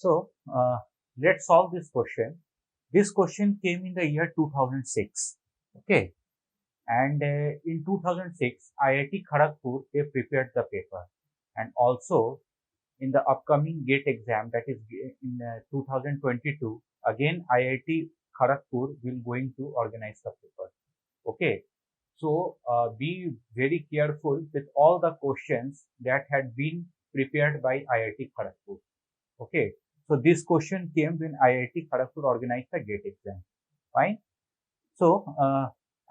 So let's solve this question. This question came in the year 2006. Okay, and in 2006, IIT Kharagpur they prepared the paper, and also in the upcoming GATE exam, that is in 2022, again IIT Kharagpur will going to organize the paper. Okay, so be very careful with all the questions that had been prepared by IIT Kharagpur. Okay, so this question came when IIT Kharagpur organized the GATE exam. Fine. So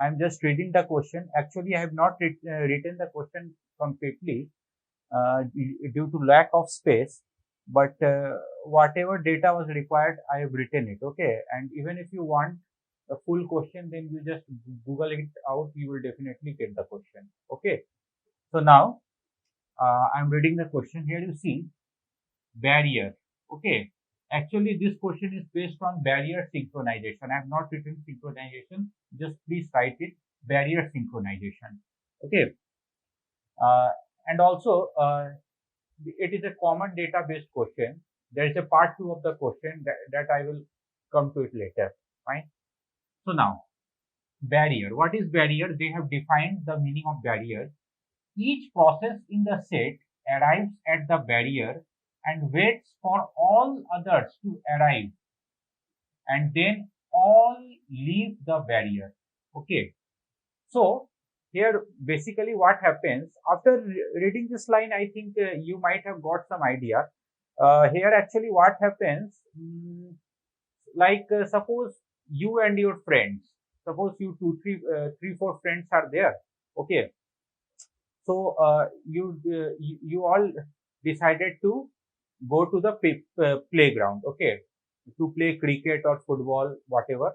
I'm just reading the question. Actually, I have not written the question completely due to lack of space. But whatever data was required, I have written it. Okay, and even if you want a full question, then you just Google it out. You will definitely get the question. Okay. So now I'm reading the question. Here you see barrier. Okay. Actually, this question is based on barrier synchronization. I have not written synchronization. Just please write it barrier synchronization. Okay. Uh, and also, it is a common data-based question. There is a part 2 of the question that I will come to it later. Fine. So now, barrier. What is barrier? They have defined the meaning of barrier. Each process in the set arrives at the barrier and waits for all others to arrive, and then all leave the barrier. Okay. So here basically what happens after reading this line, I think you might have got some idea. Here actually what happens, like suppose you and your friends, suppose you three, four friends are there. Okay. So you all decided to go to the playground. Okay, to play cricket or football, whatever.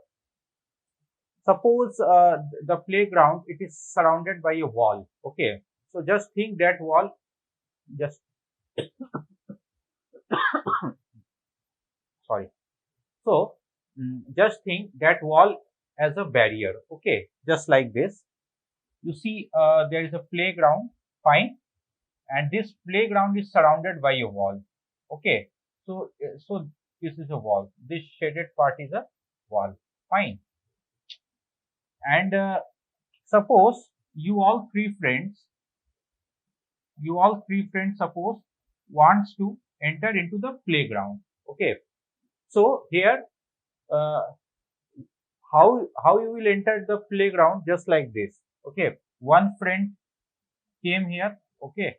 Suppose the playground it is surrounded by a wall. Okay, so just think that wall. Just sorry. So just think that wall as a barrier. Okay, just like this. You see, there is a playground. Fine, and this playground is surrounded by a wall. Okay, so this is a wall. This shaded part is a wall. Fine, and suppose you all three friends suppose wants to enter into the playground. Okay, so here uh, how you will enter the playground just like this. Okay, one friend came here. Okay,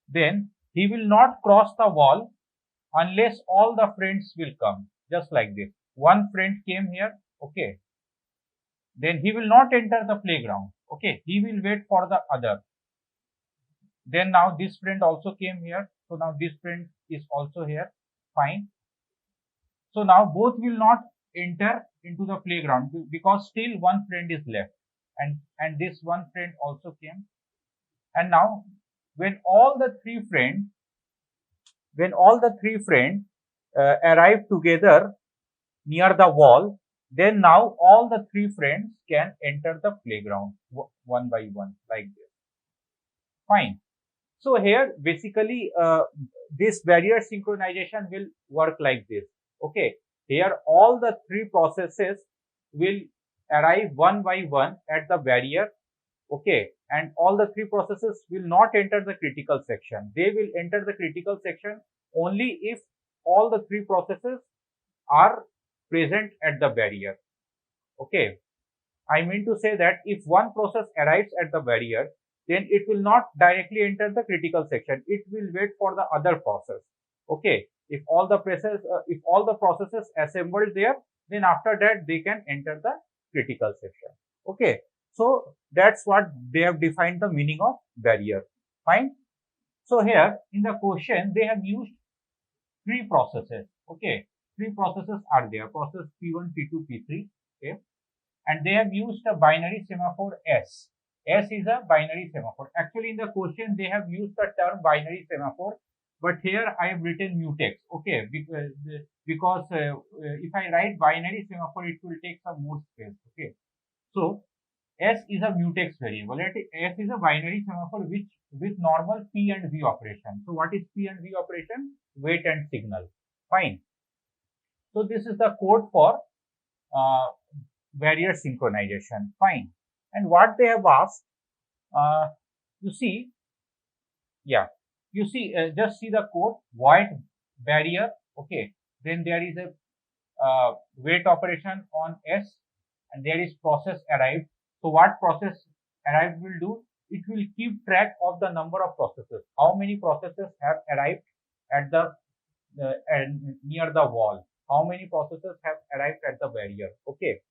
then he will not cross the wall unless all the friends will come, just like this. One friend came here. Okay, then he will not enter the playground. Okay, he will wait for the other. Then now this friend also came here, so now this friend is also here. Fine. So now both will not enter into the playground because still one friend is left, and this one friend also came. And now when all the three friends arrive together near the wall, then now all the three friends can enter the playground one by one, like this. Fine. So here basically this barrier synchronization will work like this. Okay, here all the three processes will arrive one by one at the barrier. Okay, and all the three processes will not enter the critical section. They will enter the critical section only if all the three processes are present at the barrier. Okay, I mean to say that if one process arrives at the barrier, then it will not directly enter the critical section. It will wait for the other process. Okay, if all the processes assembled there, then after that they can enter the critical section. Okay, so that's what they have defined the meaning of barrier. Fine. So here in the question they have used three processes. Okay, three processes are there: process P1, P2, P3. Okay, and they have used a binary semaphore S. S is a binary semaphore. Actually, in the question, they have used the term binary semaphore, but here I have written mutex. Okay, because if I write binary semaphore, it will take some more space. Okay, so S is a mutex variable. S is a binary semaphore which with normal P and V operation. So what is P and V operation? Wait and signal. Fine. So this is the code for uh, barrier synchronization. Fine. And what they have asked, uh, you see, yeah, you see, just see the code, void barrier. Okay. Then there is a wait operation on S, and there is process arrived. So what process arrived will do? It will keep track of the number of processes. How many processes have arrived at the near the wall? How many processes have arrived at the barrier? Okay.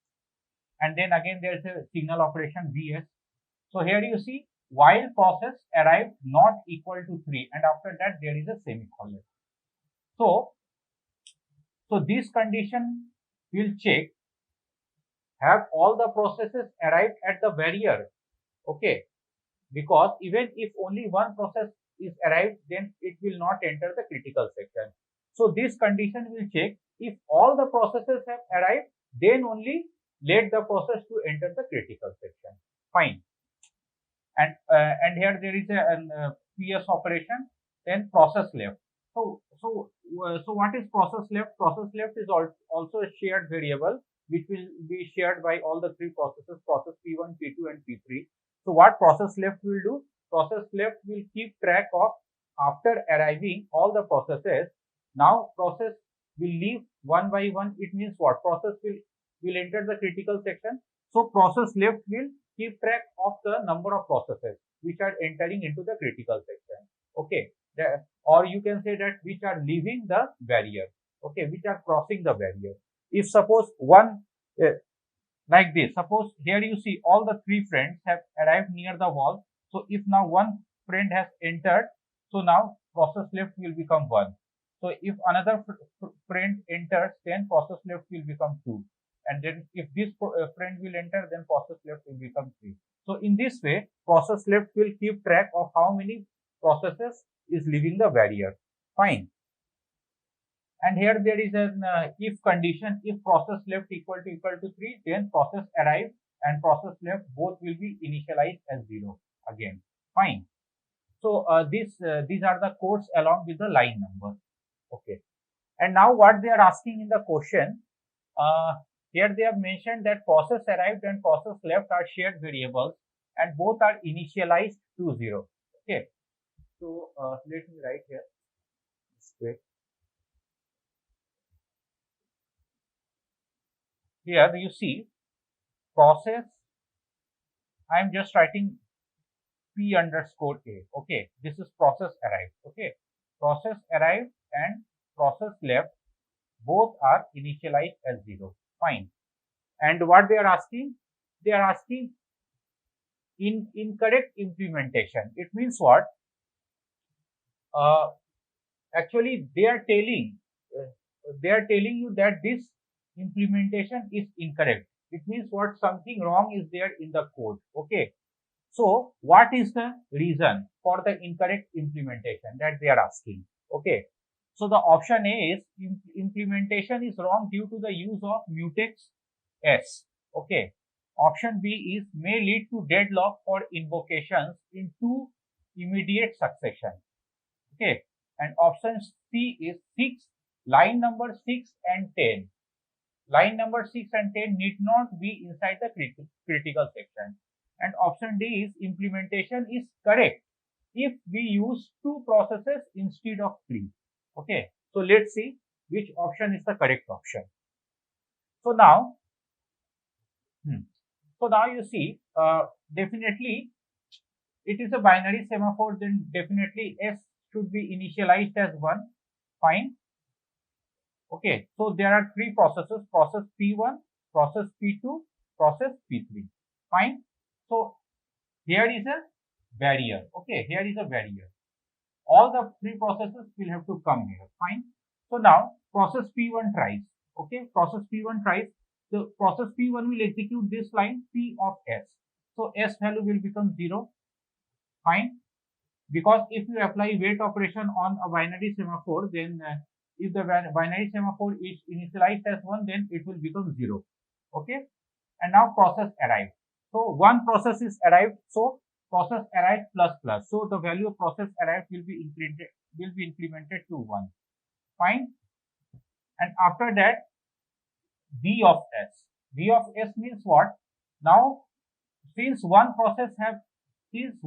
And then again there is a signal operation VS. So here you see while process arrived not equal to 3, and after that there is a semicolon. So this condition will check have all the processes arrived at the barrier. Okay, because even if only one process is arrived, then it will not enter the critical section. So this condition will check if all the processes have arrived, then only let the process to enter the critical section. Fine. And here there is a PS operation, then process left. So what is process left? Process left is also a shared variable which will be shared by all the three processes, process P1, P2 and P3. So what process left will do? Process left will keep track of after arriving all the processes. Now process will leave one by one. It means what? Process will enter the critical section. So process left will keep track of the number of processes which are entering into the critical section. Okay. Or you can say that which are leaving the barrier. Okay. Which are crossing the barrier. If suppose one like this, suppose here you see all the three friends have arrived near the wall. So if now one friend has entered, so now process left will become 1. So if another friend enters, then process left will become 2. And then if this friend will enter, then process left will become 3. So in this way, process left will keep track of how many processes is leaving the barrier. Fine. And here there is an if condition. If process left equal to 3, then process arrive and process left both will be initialized as 0 again. Fine. So these are the codes along with the line number. Okay. And now what they are asking in the question, here they have mentioned that process arrived and process left are shared variables and both are initialized to 0. Okay. So let me write here. Wait. Here you see process. I am just writing P underscore A. Okay. This is process arrived. Okay. Process arrived and process left both are initialized as 0. Fine. And what they are asking? They are asking in incorrect implementation. It means what? Actually, they are telling you that this implementation is incorrect. It means what? Something wrong is there in the code. Okay. So what is the reason for the incorrect implementation that they are asking? Okay. So the option A is implementation is wrong due to the use of mutex S. Okay. Option B is may lead to deadlock for invocations in 2 immediate succession. Okay. And option C is 6, line number 6 and 10. Line number 6 and 10 need not be inside the critical section. And option D is implementation is correct if we use 2 processes instead of 3. Okay. So let's see which option is the correct option. So now, you see, definitely it is a binary semaphore, then definitely S should be initialized as 1. Fine. Okay. So there are 3 processes, process P1, process P2, process P3. Fine. So here is a barrier. Okay. Here is a barrier. All the 3 processes will have to come here. Fine. So now process P1 tries. Okay. Process P1 tries. The process P1 will execute this line P of S. So S value will become 0. Fine. Because if you apply wait operation on a binary semaphore, then if the binary semaphore is initialized as 1, then it will become 0. Okay. And now process arrived. So one process is arrived. So process arrived plus plus. So the value of process arrived will be implemented to 1. Fine. and after that V of S. V of S means what? Now, since one process P1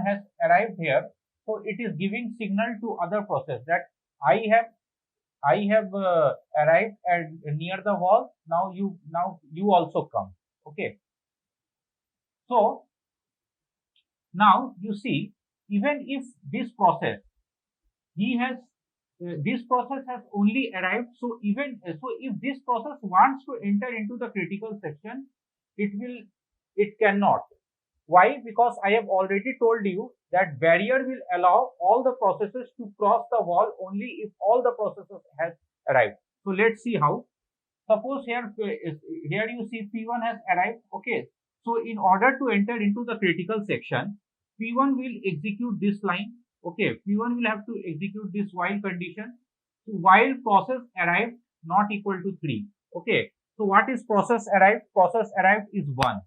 has arrived here, so it is giving signal to other process that I have arrived at near the wall. Now you also come. Okay. So now you see, even if this process this process has only arrived, so if this process wants to enter into the critical section, it cannot. Why? Because I have already told you that barrier will allow all the processes to cross the wall only if all the processes has arrived. So let's see how. Suppose here you see P1 has arrived. Okay. So in order to enter into the critical section, P1 will execute this line. Okay. P1 will have to execute this while condition. So while process arrived not equal to 3. Okay. So what is process arrived? Process arrived is 1.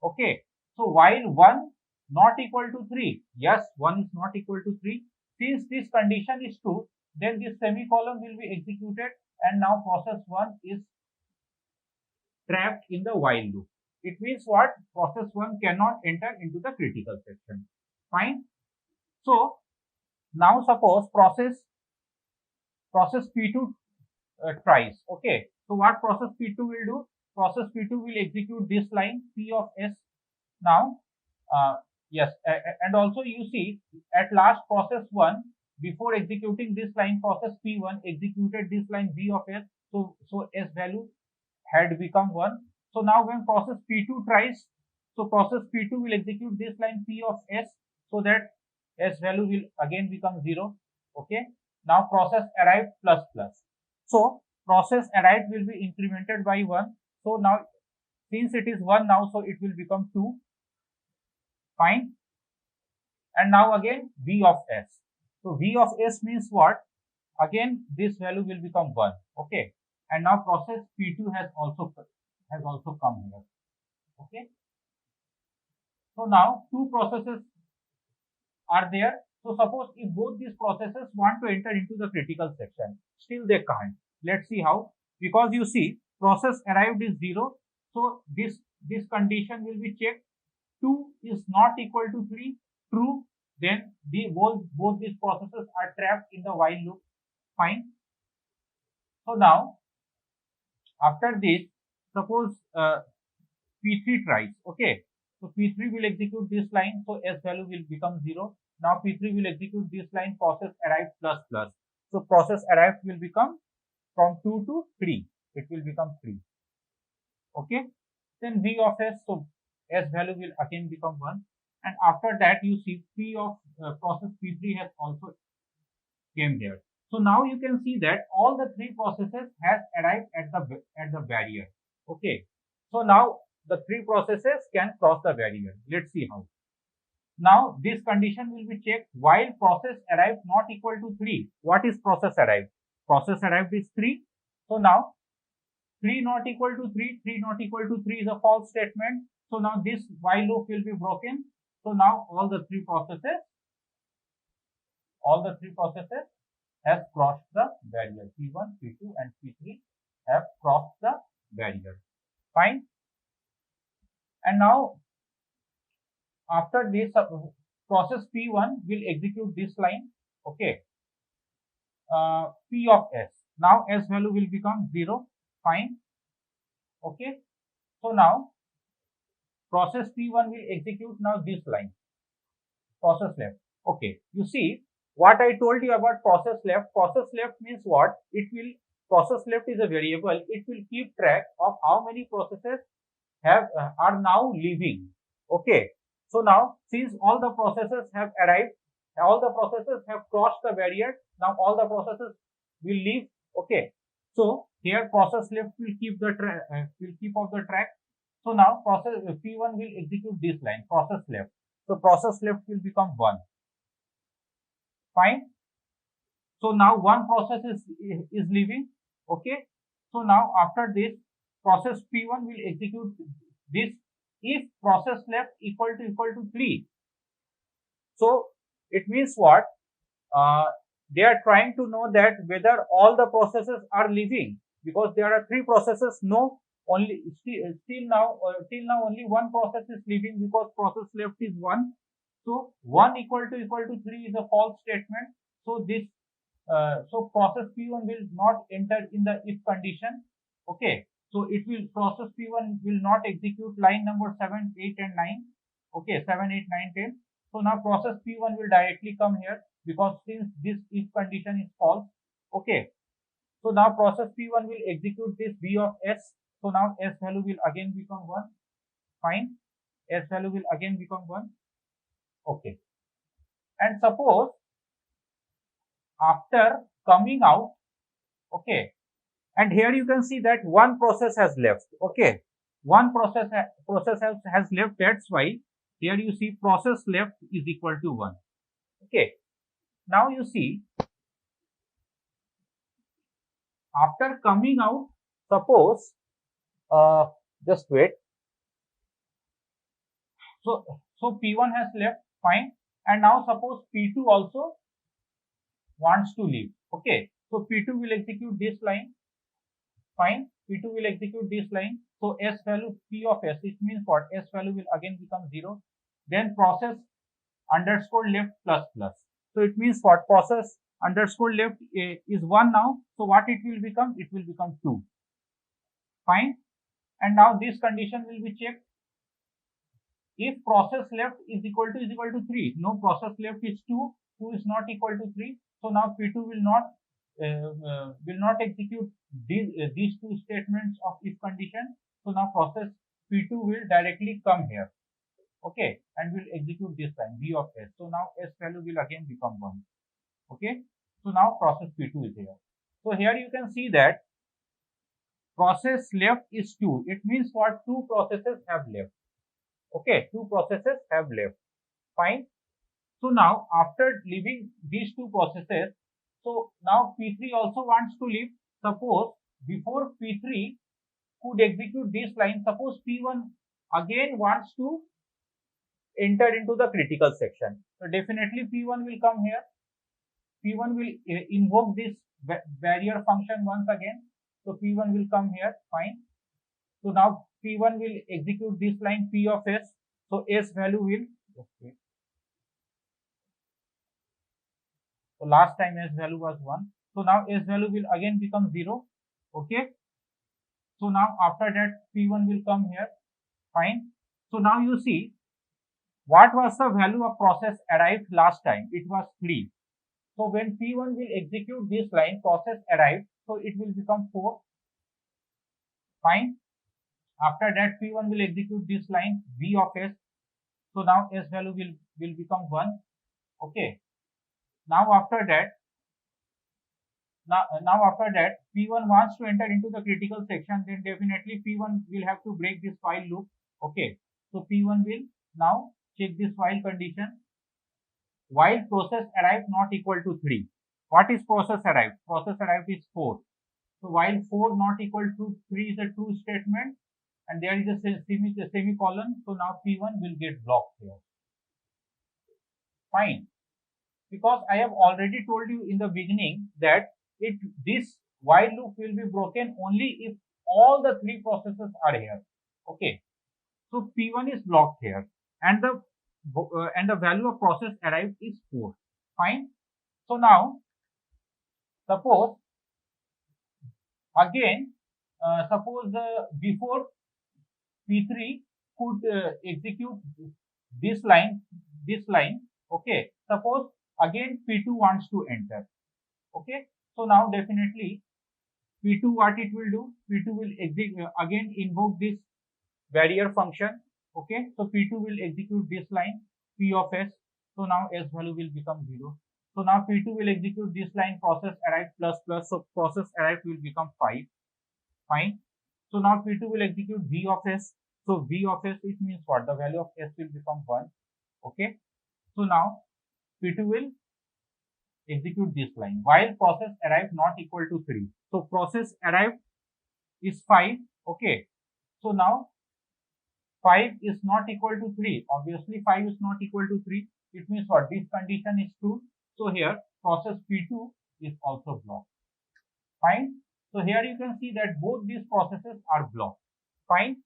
Okay. So while 1 not equal to 3. Yes, 1 is not equal to 3. Since this condition is true, then this semicolon will be executed and now process 1 is trapped in the while loop. It means what? Process 1 cannot enter into the critical section. Fine. So now suppose process P2 tries. Okay. So what process P2 will do? Process P2 will execute this line P of S. Now, yes, and also you see at last process 1 before executing this line, process P1 executed this line V of S. So S value had become 1. So now when process P2 tries, so process P2 will execute this line P of S, so that S value will again become 0. Okay. Now process arrived plus plus. So process arrived will be incremented by 1. So now since it is 1 now, so it will become 2. Fine. And now again V of S. So V of S means what? Again this value will become 1. Okay. And now process P2 has also come here. Okay. So now two processes are there. So suppose if both these processes want to enter into the critical section, still they can't. Let's see how. Because you see process arrived is 0. So this condition will be checked. 2 is not equal to 3. True. Then both these processes are trapped in the while loop. Fine. So now after this, suppose P3 tries. Okay. So P3 will execute this line. So S value will become 0. Now P3 will execute this line process arrived plus plus. So process arrived will become from 2 to 3. It will become 3. Okay. Then V of S. So S value will again become 1. And after that you see P of process P3 has also came there. So now you can see that all the three processes has arrived at the barrier. Okay. So now the three processes can cross the barrier. Let's see how. Now this condition will be checked while process arrived not equal to 3. What is process arrived? Process arrived is 3. So now 3 not equal to 3, 3 not equal to 3 is a false statement. So now this while loop will be broken. So now all the three processes have crossed the barrier. P1, P2 and P3 have crossed the barrier. Fine. And now after this process P1 will execute this line. Okay. P of S. Now S value will become 0. Fine. Okay. So now process P1 will execute now this line. Process left. Okay. You see what I told you about process left. Process left means what? Process left is a variable. It will keep track of how many processes are now leaving. Okay. So now since all the processes have arrived, all the processes have crossed the barrier. Now all the processes will leave. Okay. So here process left will keep off the track. So now process P1 will execute this line, process left. So process left will become 1. Fine. So now one process is leaving. Okay. So now after this, process P1 will execute this if process left equal to 3. So it means what? they are trying to know that whether all the processes are living, because there are three processes. No, only till now only one process is living, because process left is one. So 1 equal to 3 is a false statement. So this so process P1 will not enter in the if condition. Okay, so it will process P1 will not execute line number 7, 8 and 9. Okay, 7, 8, 9, 10. So now process P1 will directly come here, because since this if condition is false. Okay, so now process P1 will execute this V of S. So now S value will again become 1. Fine, S value will again become 1. Okay, and suppose after coming out, okay, and here you can see that one process has left. Okay, one process has left. That's why here you see process left is equal to 1. Okay, now you see after coming out, suppose just wait. So P1 has left, fine, and now suppose P2 also wants to leave. Okay, so P2 will execute this line. Fine, P2 will execute this line. So S value P of S, it means what? S value will again become 0. Then process underscore left plus plus. So it means what? Process underscore left is 1 now. So what it will become? It will become 2. Fine. And now this condition will be checked. If process left is equal to 3, no, process left is 2, 2 is not equal to 3. So now P2 will not execute these two statements of if condition. So now process P2 will directly come here. Okay, and will execute this line V of S. So now S value will again become 1. Okay, so now process P2 is here. So here you can see that process left is 2. It means what? Two processes have left. Okay, two processes have left. Fine. So now after leaving these two processes, so now P3 also wants to leave. Suppose before P3 could execute this line, suppose P1 again wants to enter into the critical section. So definitely P1 will come here. P1 will invoke this barrier function once again. So P1 will come here. Fine. So now P1 will execute this line P of S. So S value will, okay. So last time S value was 1. So now S value will again become 0. Okay. So now after that P1 will come here. Fine. So now you see what was the value of process arrived last time? It was 3. So when P1 will execute this line process arrived, so it will become 4. Fine. After that P1 will execute this line V of S. So now S value will become 1. Okay. Now after that P1 wants to enter into the critical section, then definitely P1 will have to break this while loop. Okay. So P1 will now check this while condition. While process arrived not equal to 3. What is process arrived? Process arrived is 4. So while 4 not equal to 3 is a true statement, and there is a semicolon. So now P1 will get blocked here. Fine. Because I have already told you in the beginning that this while loop will be broken only if all the three processes are here. Okay. So P1 is blocked here, and the value of process arrived is 4. Fine. So now suppose again before P3 could execute this line. Okay. Suppose again P2 wants to enter. Okay. So now definitely P2 what it will do? P2 will again invoke this barrier function. Okay. So P2 will execute this line P of S. So now S value will become 0. So now P2 will execute this line process arrived plus plus. So process arrived will become 5. Fine. So now P2 will execute V of S. So V of S, it means what? The value of S will become 1. Okay. So now P2 will execute this line while process arrived not equal to 3. So process arrived is 5. Okay. So now 5 is not equal to 3. Obviously 5 is not equal to 3. It means what? This condition is true. So here process P2 is also blocked. Fine. So here you can see that both these processes are blocked. Fine.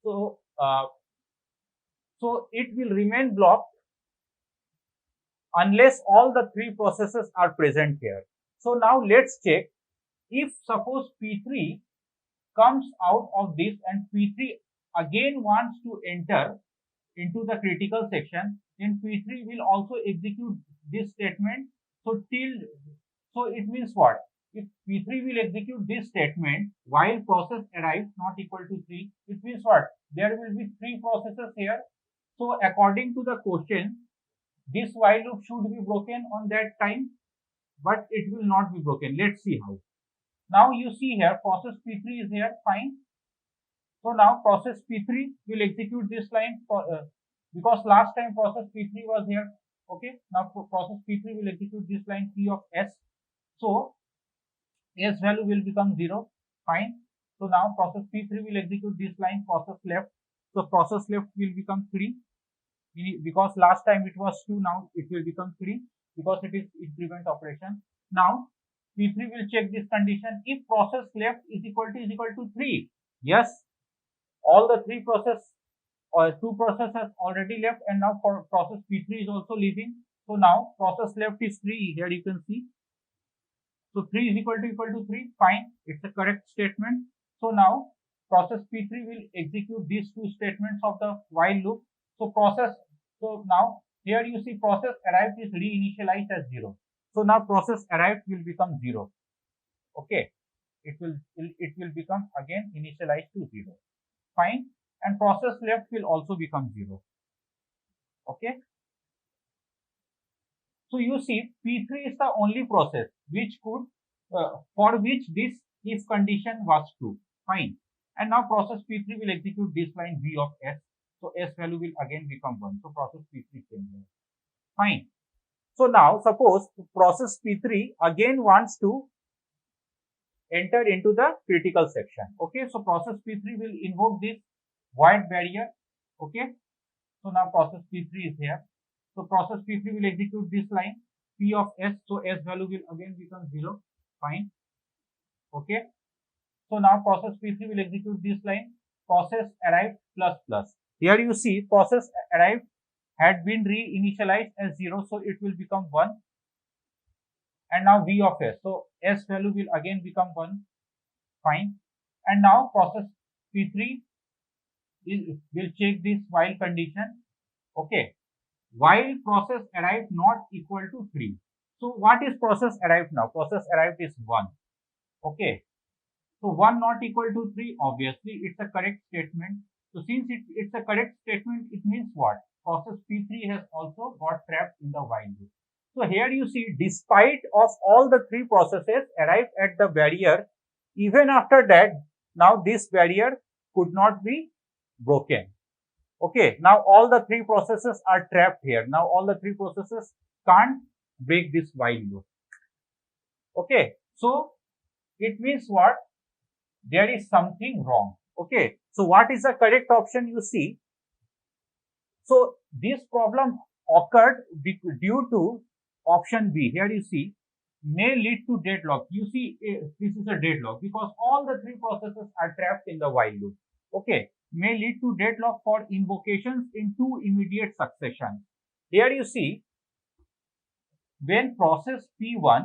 So so it will remain blocked unless all the three processes are present here. So now let's check if suppose P3 comes out of this and P3 again wants to enter into the critical section, then P3 will also execute this statement. So it means what? If P3 will execute this statement while process arrives not equal to 3, it means what? There will be 3 processes here. So according to the question, this while loop should be broken on that time, but it will not be broken. Let's see how. Now you see here process P3 is here, fine. So now process P3 will execute this line because last time process P3 was here. Okay, now process P3 will execute this line P of S. So S value will become 0, fine. So now process P3 will execute this line process left. So process left will become 3 because last time it was 2, now it will become 3 because it is increment operation. Now P3 will check this condition if process left is equal to 3. Yes, all the 3 process or 2 processes already left, and now for process P3 is also leaving. So now process left is 3. Here you can see. So 3 is equal to 3. Fine, it's a correct statement. So now process P3 will execute these 2 statements of the while loop. So now here you see process arrived is reinitialized as 0. So now process arrived will become 0. Okay, it will become again initialized to 0. Fine, and process left will also become 0. Okay. So you see P3 is the only process which could for which this if condition was true. Fine, and now process P3 will execute this line V of S. So S value will again become 1. So process P3 came here. Fine. So now suppose process P3 again wants to enter into the critical section. Okay, so process P3 will invoke this void barrier. Okay, so now process P3 is here. So process P3 will execute this line P of S. So S value will again become 0. Fine. Okay. So now process P3 will execute this line process arrived plus plus. Here you see process arrived had been reinitialized as 0. So it will become 1. And now V of S. So S value will again become 1. Fine. And now process P3 will check this while condition. Okay. While process arrived not equal to 3. So what is process arrived now? Process arrived is 1. Okay. So 1 not equal to 3, obviously it's a correct statement. So since it's a correct statement, it means what? Process P3 has also got trapped in the while loop. So here you see, despite of all the 3 processes arrived at the barrier, even after that, now this barrier could not be broken. Okay, now all the 3 processes are trapped here. Now all the 3 processes can't break this while loop. Okay, so it means what? There is something wrong. Okay, so what is the correct option you see? So this problem occurred due to option B. Here you see may lead to deadlock. You see this is a deadlock because all the 3 processes are trapped in the while loop. Okay, may lead to deadlock for invocations in 2 immediate succession. Here you see when process P1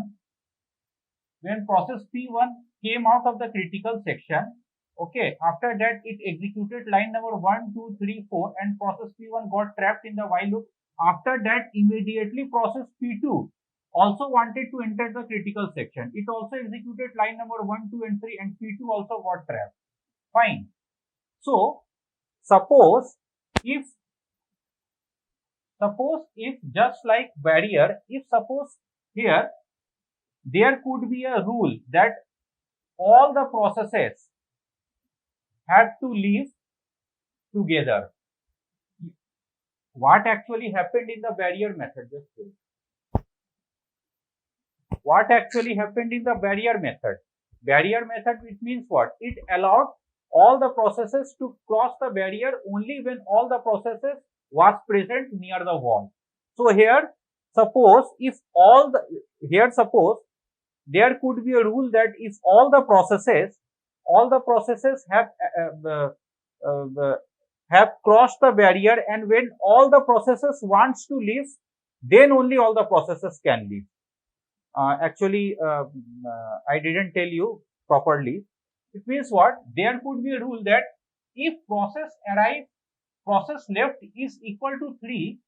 came out of the critical section, okay, after that it executed line number 1, 2, 3, 4 and process P1 got trapped in the while loop. After that immediately process P2 also wanted to enter the critical section. It also executed line number 1, 2 and 3 and P2 also got trapped. Fine. So suppose if just like barrier, if suppose here there could be a rule that all the processes have to live together. What actually happened in the barrier method? What actually happened in the barrier method? Barrier method, it means what? It allowed all the processes to cross the barrier only when all the processes was present near the wall. So here suppose if all the, here suppose there could be a rule that if all the processes have crossed the barrier, and when all the processes wants to leave, then only all the processes can leave. Actually, I didn't tell you properly. It means what? There could be a rule that if process left is equal to 3,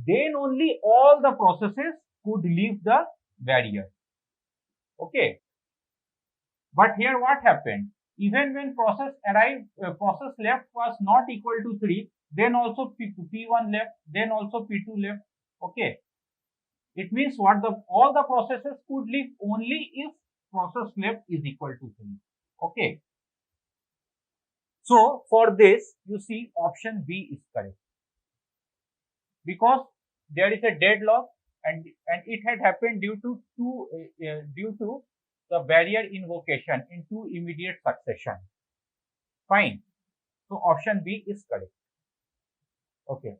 then only all the processes could leave the barrier. Okay. But here what happened? Even when process left was not equal to 3, then also P1 left, then also P2 left. Okay. It means what? All the processes could leave only if process left is equal to 3. Okay. So for this, you see option B is correct, because there is a deadlock, and it had happened due to the barrier invocation in two immediate succession. Fine. So option B is correct. Okay.